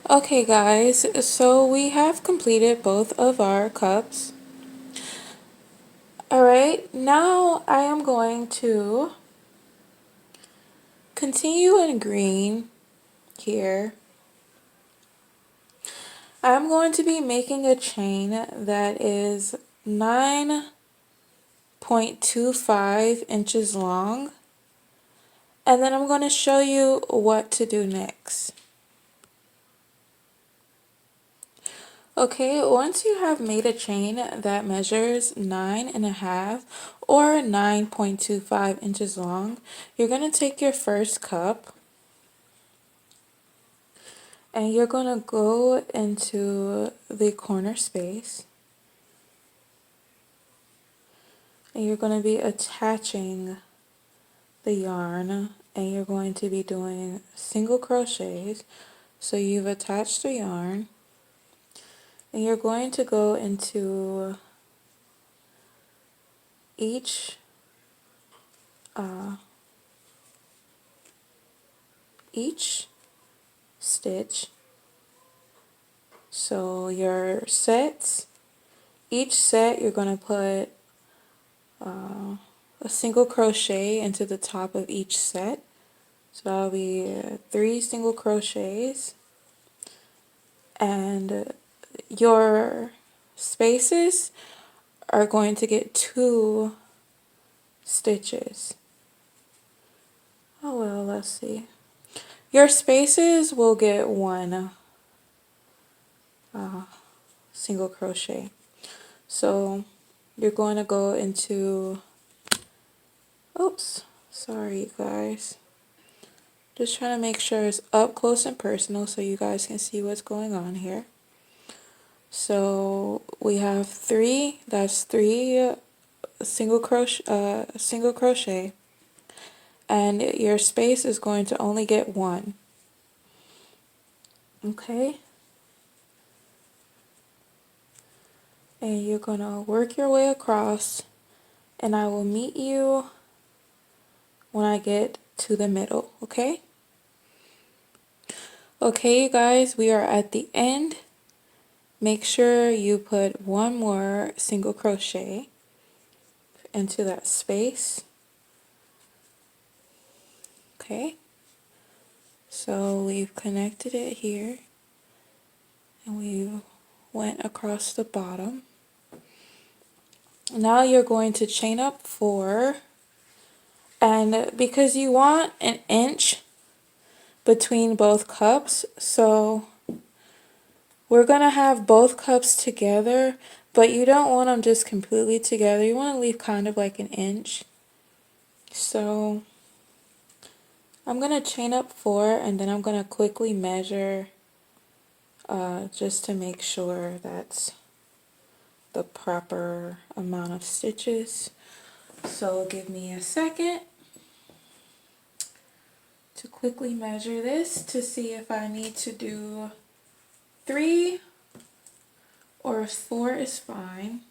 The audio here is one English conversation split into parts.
Okay guys, so we have completed both of our cups. Alright, now I am going to continue in green here. I'm going to be making a chain that is 9.25 inches long, and then I'm going to show you what to do next. Okay, once you have made a chain that measures 9.5 or 9.25 inches long, you're going to take your first cup and you're going to go into the corner space and you're going to be attaching the yarn and you're going to be doing single crochets. So you've attached the yarn and you're going to go into each stitch. So your sets, each set you're going to put a single crochet into the top of each set. So that'll be 3 single crochets, and your spaces are going to get 2 stitches. Oh well, let's see. Your spaces will get 1 single crochet. So you're going to go into, oops, sorry guys. Just trying to make sure it's up close and personal so you guys can see what's going on here. So we have 3, that's 3 single crochet, and your space is going to only get 1. Okay? And you're going to work your way across, and I will meet you when I get to the middle, okay? Okay, you guys, we are at the end. Make sure you put 1 more single crochet into that space. Okay, so we've connected it here and we went across the bottom. Now you're going to chain up 4, and because you want an inch between both cups, so we're going to have both cups together, but you don't want them just completely together. You want to leave kind of like an inch. So I'm going to chain up 4 and then I'm going to quickly measure just to make sure that's the proper amount of stitches. So give me a second to quickly measure this to see if I need to do 3 or if 4 is fine.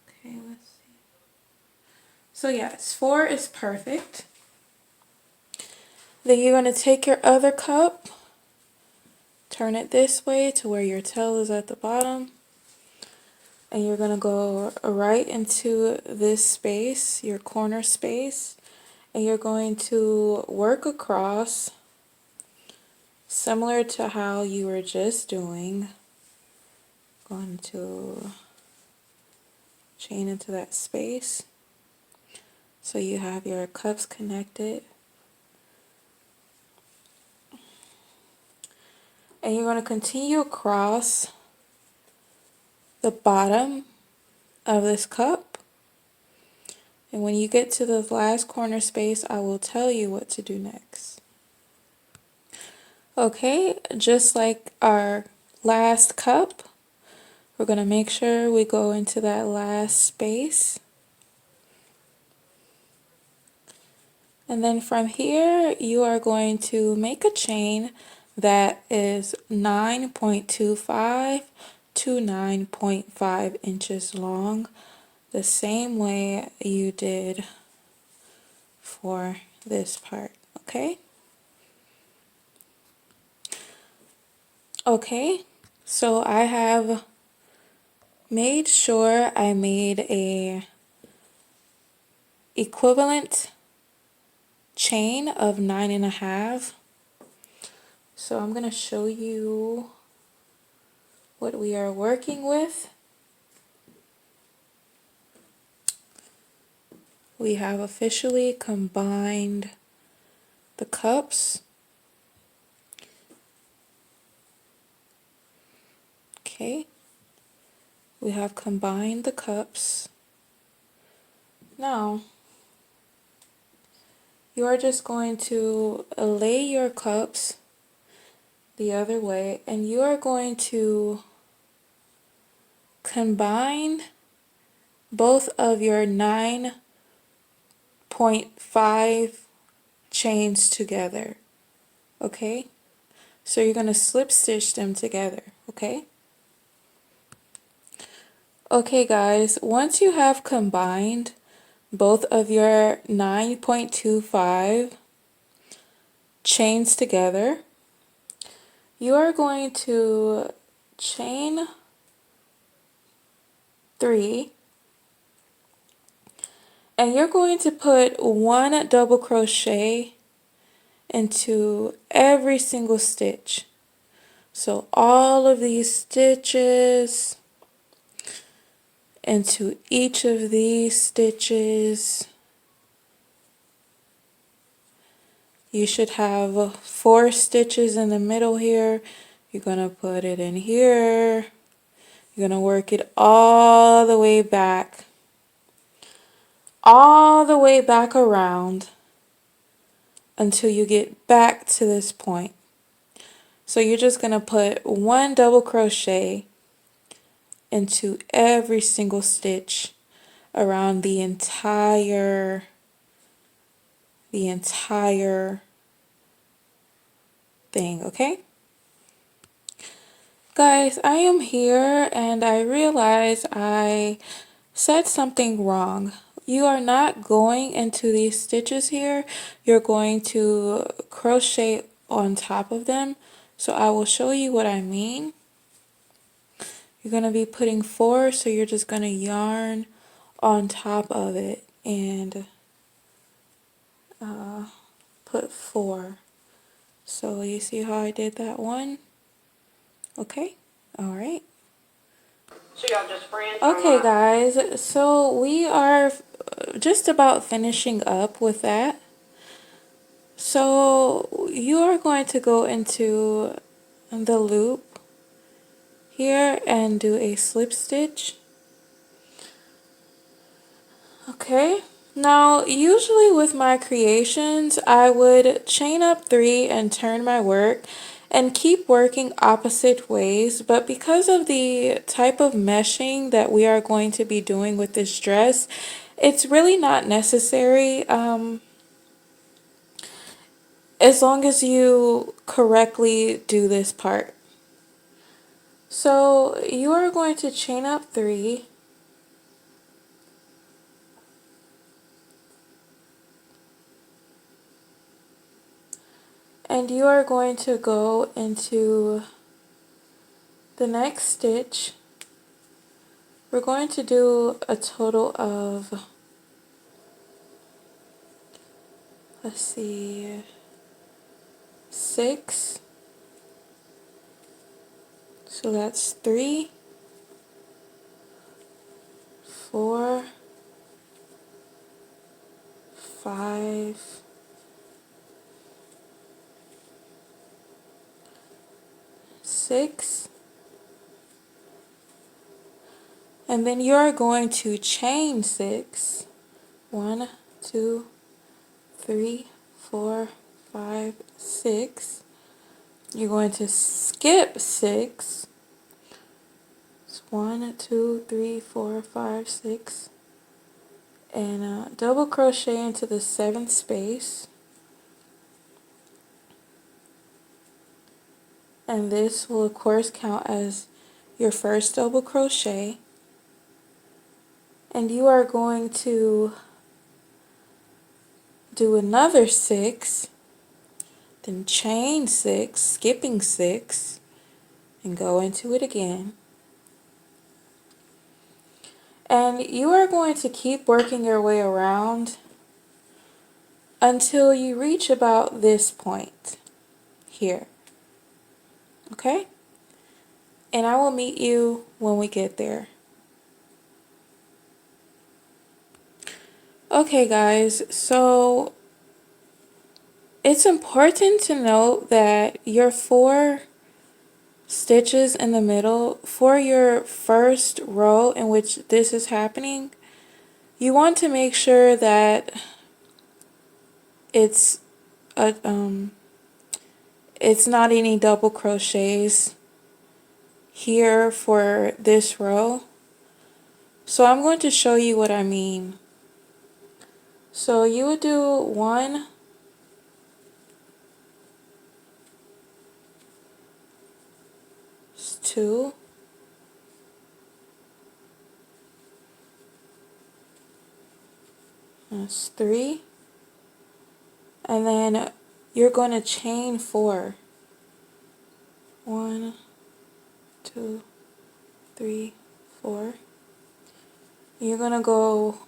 Okay, let's see. So yes, 4 is perfect. Then you're going to take your other cup, turn it this way to where your tail is at the bottom, and you're going to go right into this space, your corner space, and you're going to work across similar to how you were just doing. Going to chain into that space so you have your cups connected. And you're going to continue across the bottom of this cup. And when you get to the last corner space, I will tell you what to do next. Okay, just like our last cup, we're going to make sure we go into that last space. And then from here, you are going to make a chain that is 9.25 to 9.5 inches long. the same way you did for this part, okay? Okay, so I have made sure I made a equivalent chain of 9.5. So I'm going to show you what we are working with. We have officially combined the cups. Okay, we have combined the cups. Now, you are just going to lay your cups the other way, and you are going to combine both of your 9.5 chains together, okay? So you're going to slip stitch them together, okay? Okay guys, once you have combined both of your 9.25 chains together, you are going to chain 3, and you're going to put 1 double crochet into every single stitch. So all of these stitches, into each of these stitches. You should have 4 stitches in the middle here. You're going to put it in here. You're going to work it all the way back around until you get back to this point. So you're just going to put 1 double crochet into every single stitch around the entire thing, okay? Guys, I am here and I realize I said something wrong. You are not going into these stitches here. You're going to crochet on top of them. So I will show you what I mean. You're going to be putting 4, so you're just going to yarn on top of it and put 4. So you see how I did that one? Okay, all right. So y'all just friends? Okay guys, so we are just about finishing up with that. So you are going to go into the loop here and do a slip stitch. Okay, now usually with my creations I would chain up 3 and turn my work and keep working opposite ways, but because of the type of meshing that we are going to be doing with this dress, it's really not necessary as long as you correctly do this part. So you are going to chain up 3. And you are going to go into the next stitch. We're going to do a total of, let's see, 6. So that's 3, 4, 5, 6. And then you're going to chain 6. 1, 2, 3, 4, 5, 6. You're going to skip 6. It's 1, 2, 3, 4, 5, 6. And double crochet into the 7th space. And this will of course count as your first double crochet. and you are going to do another 6, then chain 6, skipping 6, and go into it again. And you are going to keep working your way around until you reach about this point here. Okay? And I will meet you when we get there. Okay guys, so it's important to note that your 4 stitches in the middle for your first row in which this is happening, you want to make sure that it's a, it's not any double crochets here for this row. So I'm going to show you what I mean. So you would do 1, 2, that's 3, and then you're going to chain 4. 1, 2, 3, 4. You're going to go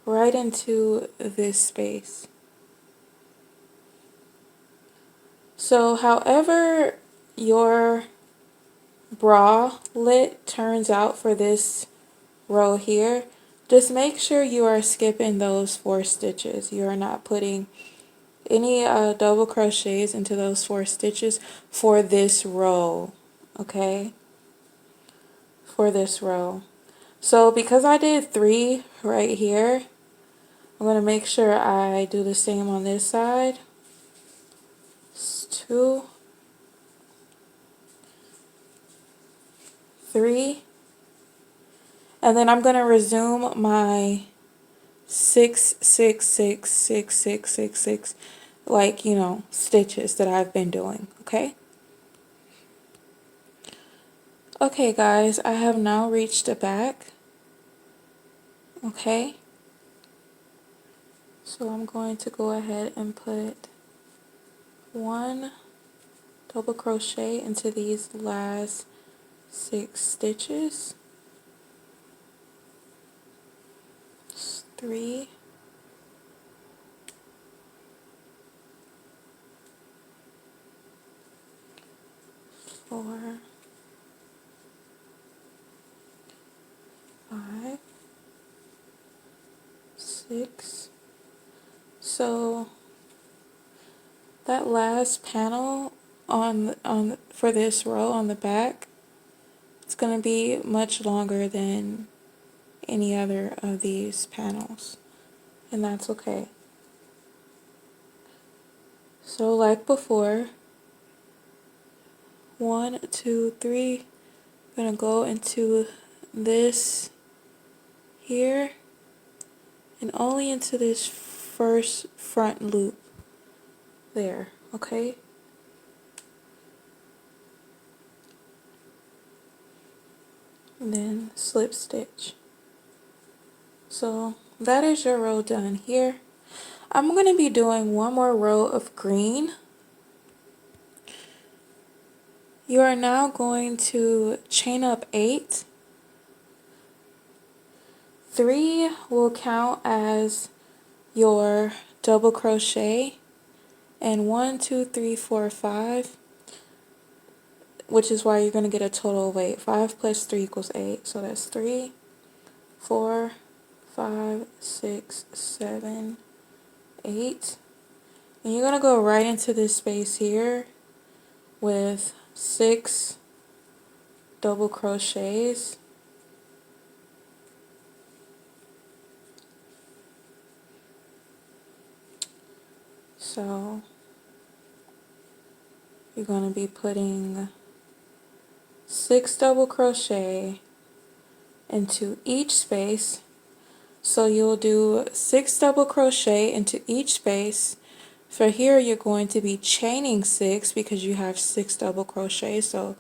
right into this space. So however your bralette turns out for this row here, just make sure you are skipping those 4 stitches. You are not putting any double crochets into those 4 stitches for this row, okay? For this row. So because I did 3 right here, I'm going to make sure I do the same on this side. It's 2, 3, and then I'm going to resume my 6, 6, 6, 6, 6, 6, 6, like, you know, stitches that I've been doing, okay? Okay guys, I have now reached the back, okay? So I'm going to go ahead and put 1 double crochet into these last 6 stitches. 3, 4, 5, 6. So that last panel on for this row on the back, it's going to be much longer than any other of these panels, and that's okay. So like before, 1, 2, 3, I'm going to go into this here and only into this first front loop there, okay? And then slip stitch. So that is your row done here. I'm going to be doing one more row of green. You are now going to chain up 8. 3 will count as your double crochet, and 1, 2, 3, 4, 5, which is why you're going to get a total of 8. 5 plus 3 equals 8. So that's 3, 4, 5, 6, 7, 8. And you're going to go right into this space here with 6 double crochets. So you're going to be putting 6 double crochet into each space. So you'll do 6 double crochet into each space. For here you're going to be chaining 6 because you have 6 double crochet. So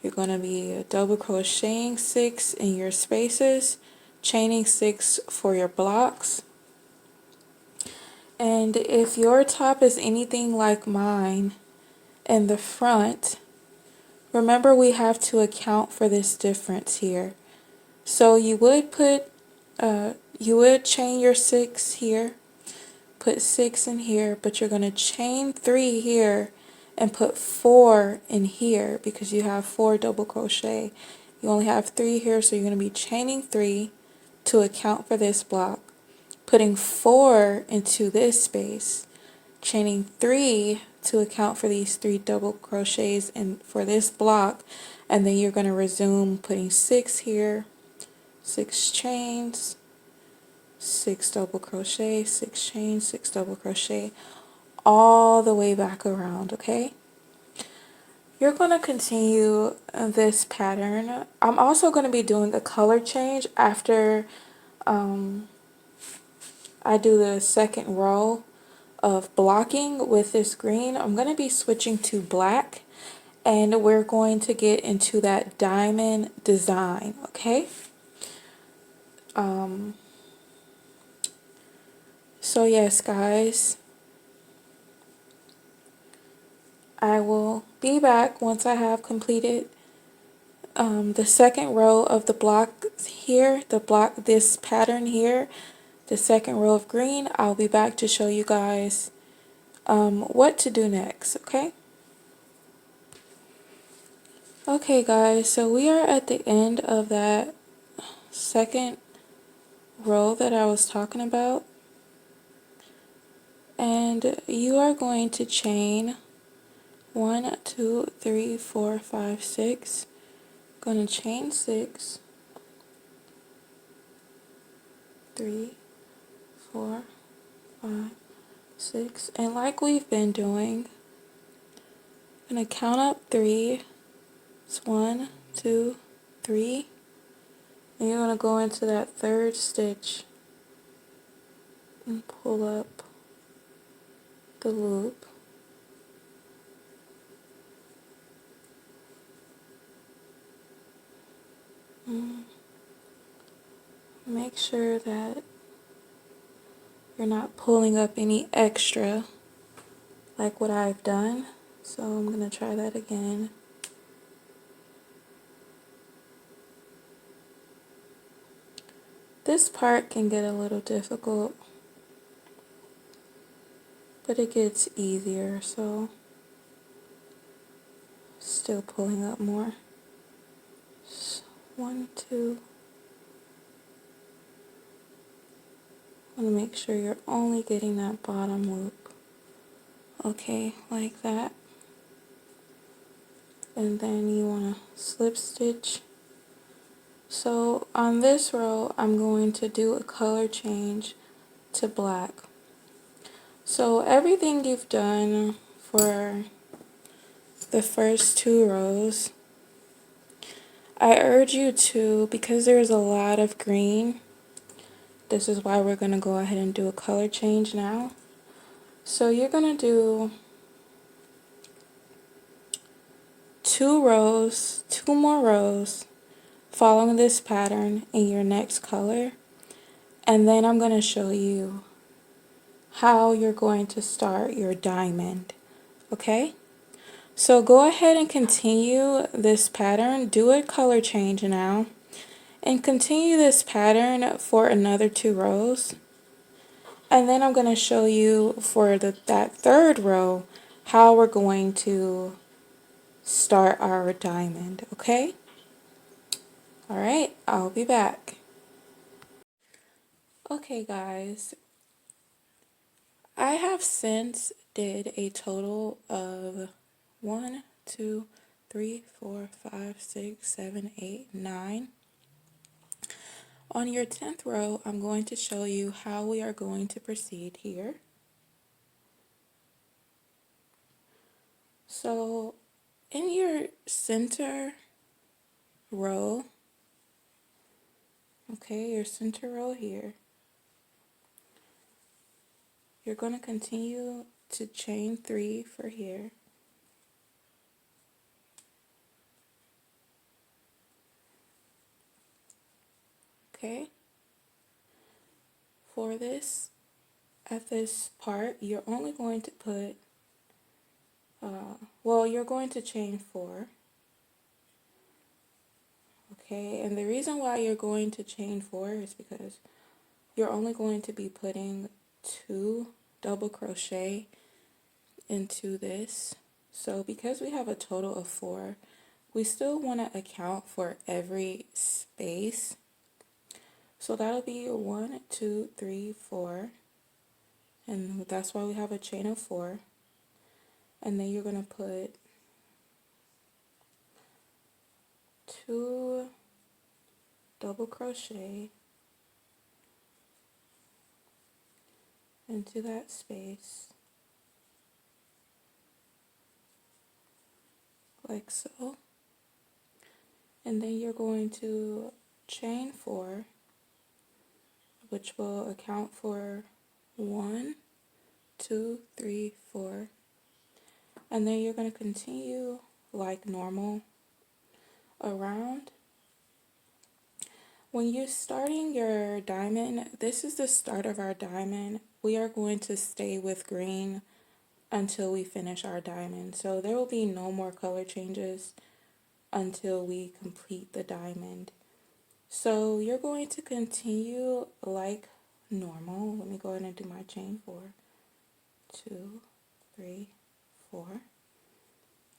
you're going to be double crocheting 6 in your spaces, chaining 6 for your blocks. And if your top is anything like mine in the front, remember we have to account for this difference here. So you would chain your 6 here, put 6 in here, but you're going to chain 3 here and put 4 in here because you have 4 double crochet. You only have 3 here, so you're going to be chaining 3 to account for this block, putting 4 into this space, chaining 3 to account for these 3 double crochets and for this block, and then you're going to resume putting 6 here, 6 chains, 6 double crochet, 6 chains, 6 double crochet, all the way back around, okay? You're going to continue this pattern. I'm also going to be doing a color change after I do the second row of blocking with this green. I'm going to be switching to black, and we're going to get into that diamond design, okay? So yes, guys, I will be back once I have completed the second row of the block here, this pattern here, the second row of green. I'll be back to show you guys what to do next, okay? Okay guys, so we are at the end of that second row that I was talking about, and you are going to chain 1, 2, 3, 4, 5, 6. Going to chain 6, 3, 4, 5, 6, and like we've been doing, I'm going to count up 3. It's 1, 2, 3, and you're going to go into that third stitch and pull up the loop. Make sure that you're not pulling up any extra like what I've done. So I'm going to try that again. This part can get a little difficult, but it gets easier, so still pulling up more. 1, 2. I want to make sure you're only getting that bottom loop. Okay, like that. And then you want to slip stitch. So on this row, I'm going to do a color change to black. So everything you've done for the first 2 rows, I urge you to, because there's a lot of green, this is why we're going to go ahead and do a color change now. So you're going to do 2 more rows following this pattern in your next color, and then I'm going to show you how you're going to start your diamond, okay? So go ahead and continue this pattern, do a color change now, and continue this pattern for another 2 rows. And then I'm going to show you for that third row how we're going to start our diamond, okay? Alright, I'll be back. Okay guys, I have since did a total of 1, 2, 3, 4, 5, 6, 7, 8, 9. On your 10th row, I'm going to show you how we are going to proceed here. So in your center row, okay, your center row here, you're going to continue to chain 3 for here. okay? For this, at this part, you're only going to put, well, you're going to chain 4, okay? And the reason why you're going to chain 4 is because you're only going to be putting 2 double crochet into this. So because we have a total of 4, we still want to account for every space. So that'll be 1, 2, 3, 4, and that's why we have a chain of 4. And then you're going to put 2 double crochet into that space, like so. And then you're going to chain 4, which will account for 1, 2, 3, 4. And then you're going to continue like normal around. When you're starting your diamond, this is the start of our diamond. We are going to stay with green until we finish our diamond. So there will be no more color changes until we complete the diamond. So you're going to continue like normal. Let me go ahead and do my chain 4, 2, 3, 4.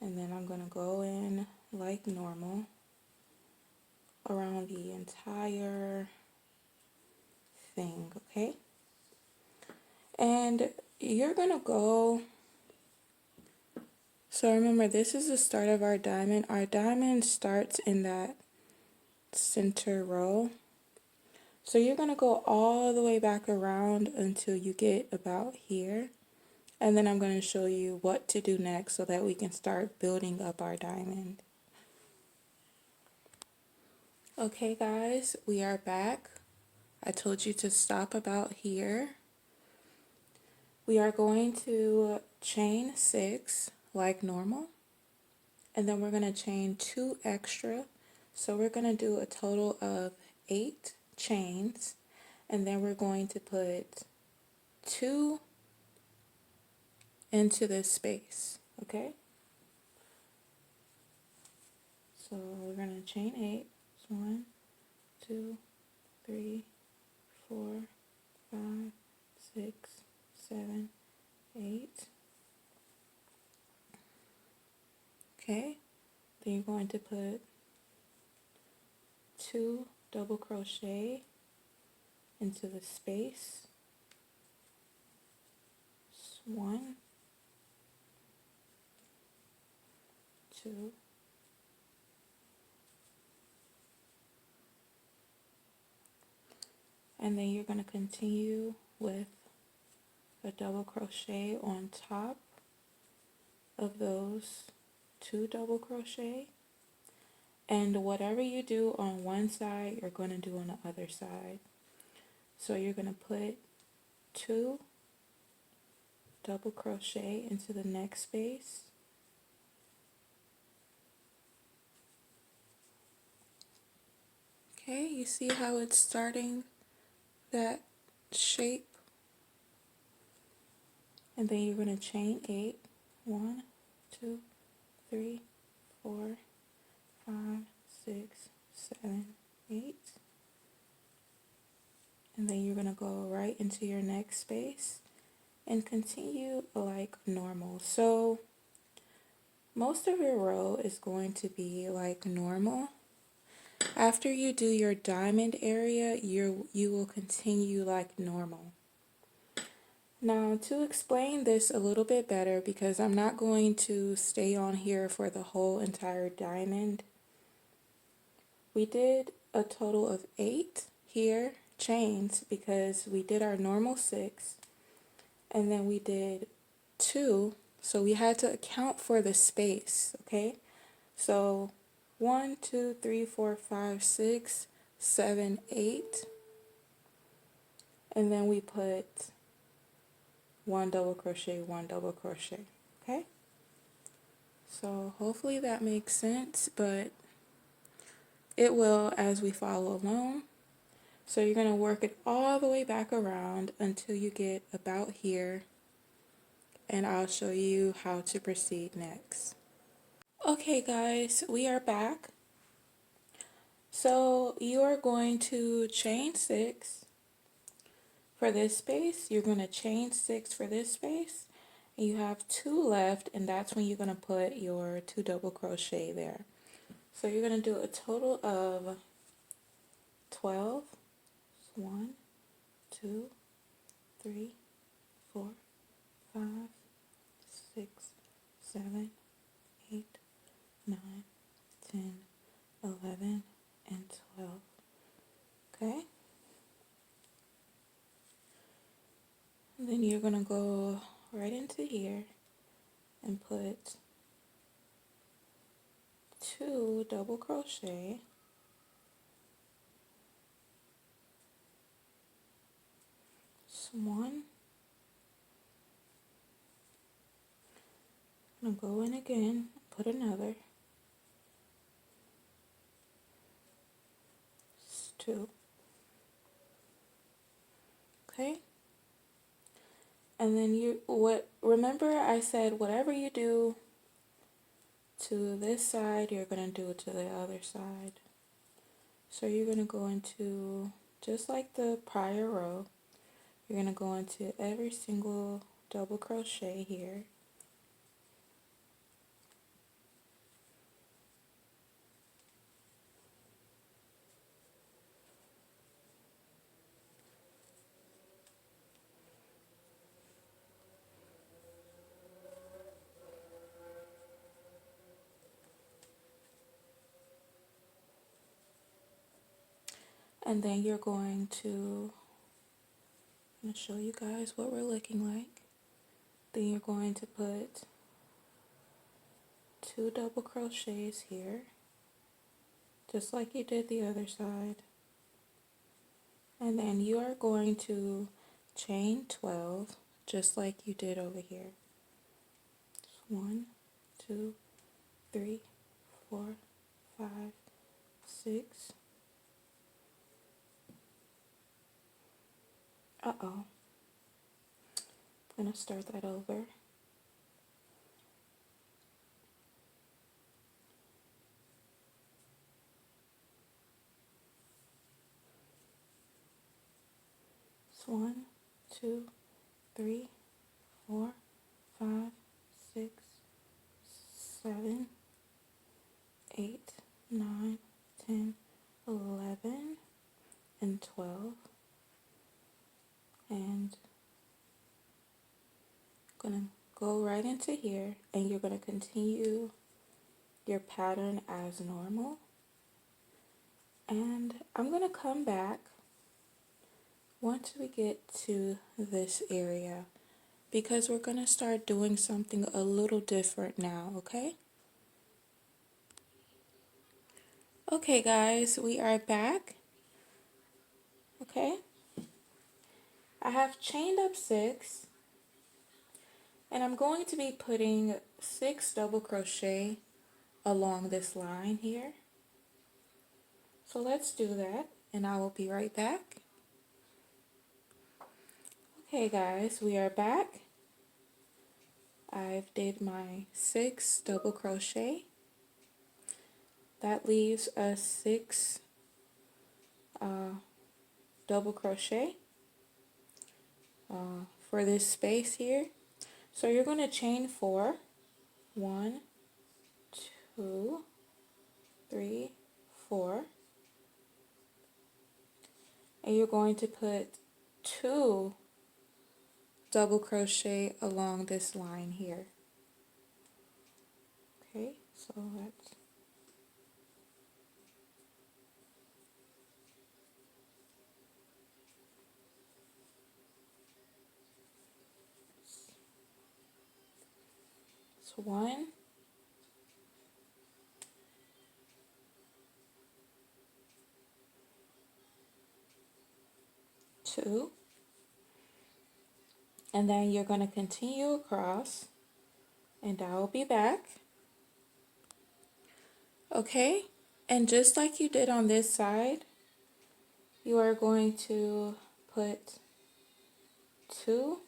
And then I'm going to go in like normal around the entire thing, okay? And you're going to go, so remember this is the start of our diamond. Our diamond starts in that center row. So you're going to go all the way back around until you get about here. And then I'm going to show you what to do next so that we can start building up our diamond. Okay guys, we are back. I told you to stop about here. We are going to chain 6 like normal. And then we're going to chain 2 extra. So we're going to do a total of 8 chains. And then we're going to put 2 into this space, okay? So we're going to chain 8. 1, 2, 3, 4, 5, 6, 7, 8. Okay, then you're going to put 2 double crochet into the space. 1, 2, and then you're going to continue with a double crochet on top of those 2 double crochet, and whatever you do on one side you're going to do on the other side. So you're going to put 2 double crochet into the next space, okay? You see how it's starting that shape, and then you're going to chain 8. 1, 2, 3, 4, 5, 6, 7, 8. And then you're going to go right into your next space and continue like normal. So most of your row is going to be like normal. After you do your diamond area, you will continue like normal. Now to explain this a little bit better, because I'm not going to stay on here for the whole entire diamond, we did a total of 8 here chains because we did our normal 6, and then we did 2, so we had to account for the space, okay? So 1, 2, 3, 4, 5, 6, 7, 8, and then we put 1 double crochet, 1 double crochet, okay? So hopefully that makes sense, but it will as we follow along. So you're going to work it all the way back around until you get about here, and I'll show you how to proceed next. Okay guys, we are back. So you are going to chain 6 for this space. You're going to chain 6 for this space, and you have 2 left, and that's when you're going to put your 2 double crochet there. So you're going to do a total of 12. 1, 2, 3, 4, 5, 6, 7, 8, 9, 10, 11, and 12. Okay? And then you're going to go right into here and put 2 double crochet. Just 1. I'm going to go in again, put another. Just 2. Okay? And then remember I said whatever you do to this side, you're going to do it to the other side. So you're going to go into, just like the prior row, you're going to go into every single double crochet here. And then you're going to, I'm going to show you guys what we're looking like. Then you're going to put 2 double crochets here, just like you did the other side. And then you are going to chain 12, just like you did over here. 1, 2, 3, 4, 5, 6. Uh-oh. I'm going to start that over. It's 1, 2, 3, 4, 5, 6, 7, 8, 9, 10, 11, and 12. And I'm going to go right into here, and you're going to continue your pattern as normal. And I'm going to come back once we get to this area, because we're going to start doing something a little different now, okay? Okay guys, we are back. Okay, I have chained up 6, and I'm going to be putting 6 double crochet along this line here. So let's do that, and I will be right back. Okay guys, we are back. I've did my 6 double crochet. That leaves us 6 double crochet for this space here. So you're going to chain 4. 1, 2, 3, 4. And you're going to put 2 double crochet along this line here. Okay, so that's so 1, 2, and then you're going to continue across, and I will be back. Okay, and just like you did on this side, you are going to put 2